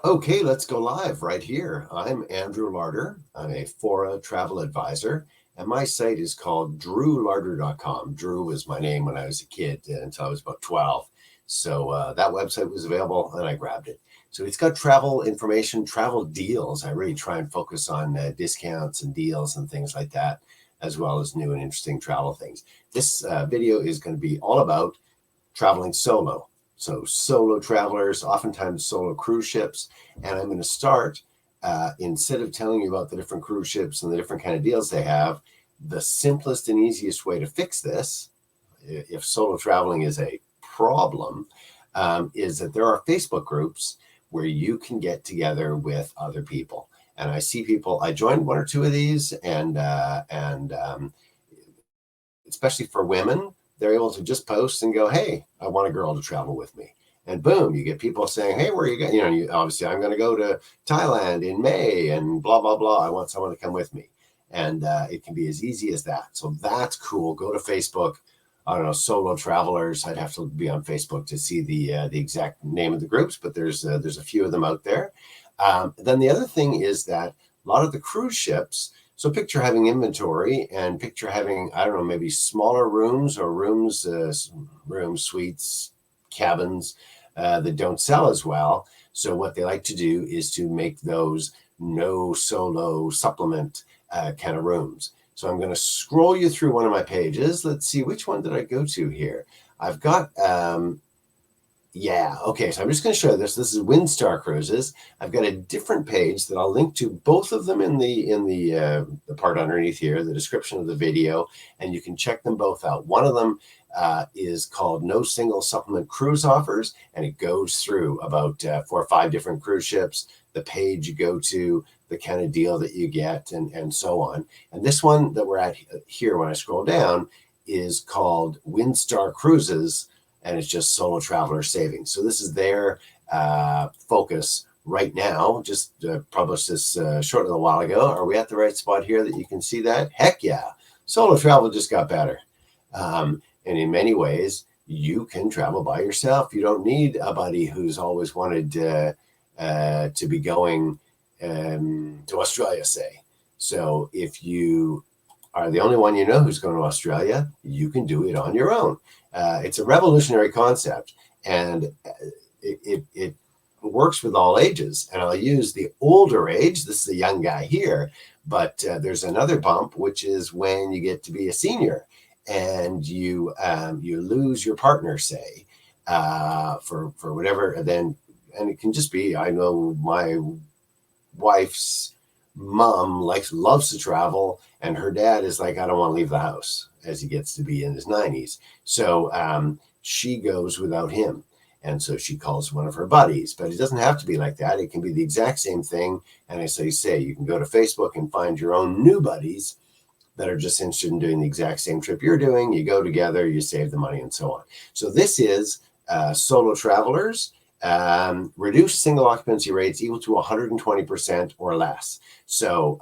Okay, let's go live right here. I'm Andrew Larder. I'm a Fora travel advisor, and my site is called drewlarder.com. Drew was my name when I was a kid until I was about 12. So that website was available and I grabbed it. So it's got travel information, travel deals. I really try and focus on discounts and deals and things like that, as well as new and interesting travel things. This video is going to be all about traveling solo. So solo travelers, oftentimes solo cruise ships. And I'm going to start, instead of telling you about the different cruise ships and the different kind of deals they have, the simplest and easiest way to fix this, if solo traveling is a problem, is that there are Facebook groups where you can get together with other people. And I see people, I joined one or two of these, and especially for women, they're able to just post and go, hey, I want a girl to travel with me. And boom, you get people saying, hey, where are you going? Obviously, I'm going to go to Thailand in May and blah, blah, blah. I want someone to come with me. And it can be as easy as that. So that's cool. Go to Facebook. I don't know, solo travelers. I'd have to be on Facebook to see the exact name of the groups, but there's a few of them out there. Then the other thing is that a lot of the cruise ships, so picture having inventory and picture having, I don't know, maybe smaller rooms or rooms, suites, cabins that don't sell as well. So what they like to do is to make those no solo supplement kind of rooms. So I'm going to scroll you through one of my pages. Let's see, which one did I go to here? I've got, okay, so I'm just going to show you this. This is Windstar Cruises. I've got a different page that I'll link to, both of them in the part underneath here, the description of the video, and you can check them both out. One of them is called No Single Supplement Cruise Offers, and it goes through about 4 or 5 different cruise ships, the page you go to, the kind of deal that you get, and so on. And this one that we're at here, when I scroll down, is called Windstar Cruises, and it's just solo traveler savings. So this is their focus right now. Just published this short little while ago. Are we at the right spot here that you can see that? Heck yeah. Solo travel just got better. And in many ways, you can travel by yourself. You don't need a buddy who's always wanted to be going to Australia, say. So if you are the only one you know who's going to Australia, you can do it on your own. It's a revolutionary concept, and it works with all ages. And I'll use the older age. This is a young guy here, but there's another bump, which is when you get to be a senior and you lose your partner, say, for whatever. And it can just be, I know my wife's mom loves to travel, and her dad is like, I don't want to leave the house, as he gets to be in his 90s. So she goes without him. And so she calls one of her buddies, but it doesn't have to be like that. It can be the exact same thing. And as I say, you can go to Facebook and find your own new buddies that are just interested in doing the exact same trip you're doing. You go together, you save the money, and so on. So this is solo travelers. Reduced single occupancy rates equal to 120% or less. So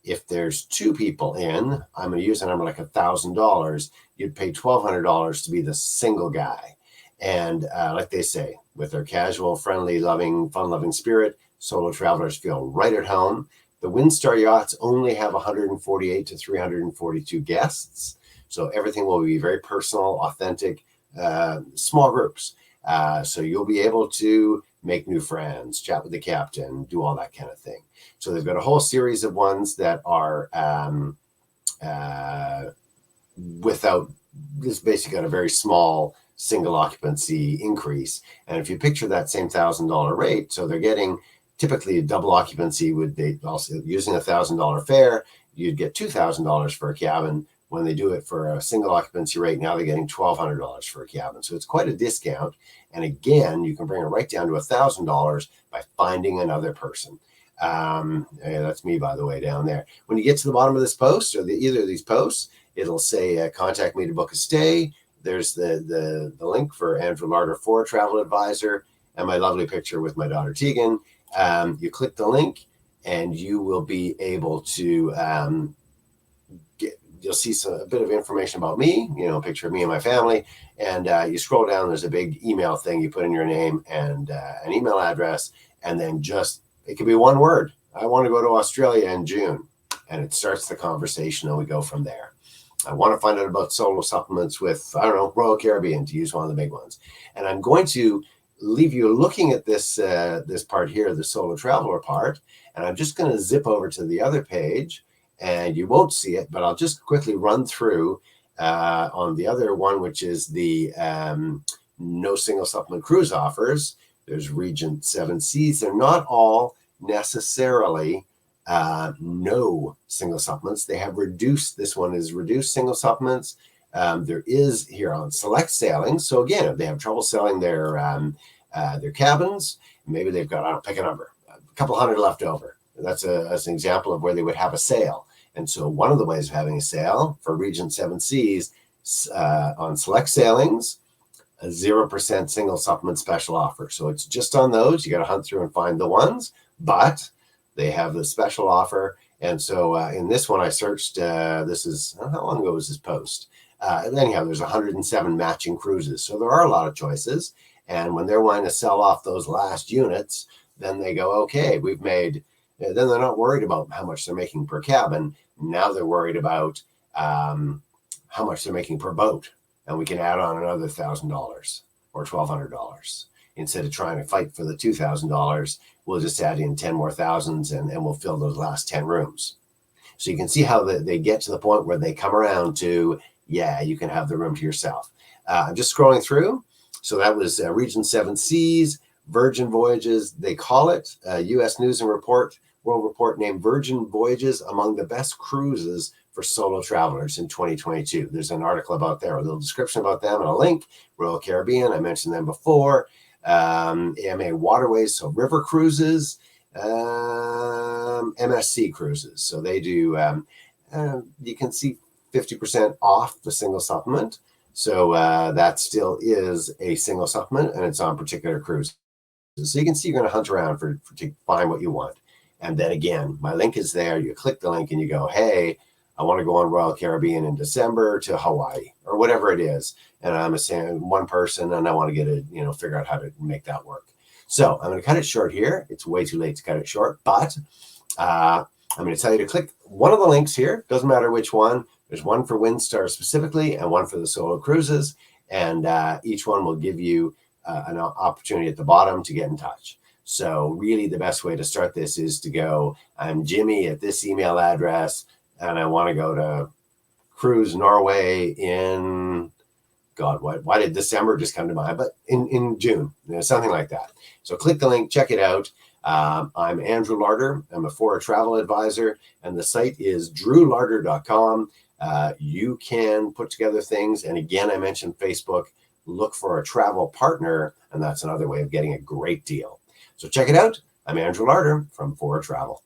if there's 2 people in, I'm going to use a number like $1,000, you'd pay $1,200 to be the single guy. And like they say, with their casual, friendly, loving, fun-loving spirit, solo travelers feel right at home. The Windstar yachts only have 148 to 342 guests. So everything will be very personal, authentic, small groups. So you'll be able to make new friends, chat with the captain, do all that kind of thing. So they've got a whole series of ones that are without, this basically got a very small single occupancy increase. And if you picture that same $1,000 rate, so they're getting typically a double occupancy with they also using $1,000 fare, you'd get $2,000 for a cabin. When they do it for a single occupancy rate, now they're getting $1,200 for a cabin. So it's quite a discount. And again, you can bring it right down to $1,000 by finding another person. That's me, by the way, down there. When you get to the bottom of this post or either of these posts, it'll say, contact me to book a stay. There's the link for Andrew Larder for Travel Advisor and my lovely picture with my daughter Tegan. You click the link and you will be able to you'll see a bit of information about me, a picture of me and my family. And you scroll down, there's a big email thing. You put in your name and an email address, and then just, it could be one word. I want to go to Australia in June. And it starts the conversation and we go from there. I want to find out about solo supplements with, I don't know, Royal Caribbean, to use one of the big ones. And I'm going to leave you looking at this this part here, the solo traveler part. And I'm just going to zip over to the other page, and you won't see it, but I'll just quickly run through on the other one, which is the no single supplement cruise offers. There's Regent Seven Seas. They're not all necessarily no single supplements. They have reduced, this one is reduced single supplements. There is here on select sailing. So again, if they have trouble selling their cabins, maybe they've got, I don't pick a number, a couple hundred left over. That's an example of where they would have a sale. And so one of the ways of having a sale for Regent Seven Seas on select sailings, a 0% single supplement special offer. So it's just on those. You got to hunt through and find the ones, but they have the special offer. And so in this one, I searched, this is, how long ago was this post? Anyhow, there's 107 matching cruises. So there are a lot of choices. And when they're wanting to sell off those last units, then they go, okay, we've made, then they're not worried about how much they're making per cabin. Now they're worried about how much they're making per boat. And we can add on another $1,000 or $1,200. Instead of trying to fight for the $2,000, we'll just add in 10 more thousands and we'll fill those last 10 rooms. So you can see how they get to the point where they come around to, yeah, you can have the room to yourself. I'm just scrolling through. So that was Regent Seven Seas, Virgin Voyages. They call it U.S. News and World Report named Virgin Voyages among the best cruises for solo travelers in 2022. There's an article about there, a little description about them and a link. Royal Caribbean, I mentioned them before. AMA Waterways, so river cruises, MSC cruises. So they do, you can see 50% off the single supplement. So that still is a single supplement and it's on particular cruises. So you can see you're going to hunt around to find what you want. And then again, my link is there. You click the link and you go, hey, I want to go on Royal Caribbean in December to Hawaii or whatever it is. And I'm one person and I want to get it, figure out how to make that work. So I'm going to cut it short here. It's way too late to cut it short, but I'm going to tell you to click one of the links here. Doesn't matter which one. There's one for Windstar specifically and one for the solo cruises. And each one will give you an opportunity at the bottom to get in touch. So really the best way to start this is to go, I'm Jimmy at this email address, and I want to go to cruise Norway in, God, why did December just come to mind? But in June, something like that. So click the link, check it out. I'm Andrew Larder. I'm a For a Travel advisor, and the site is drewlarder.com. You can put together things. And again, I mentioned Facebook. Look for a travel partner, and that's another way of getting a great deal. So check it out. I'm Andrew Larder from For a Travel.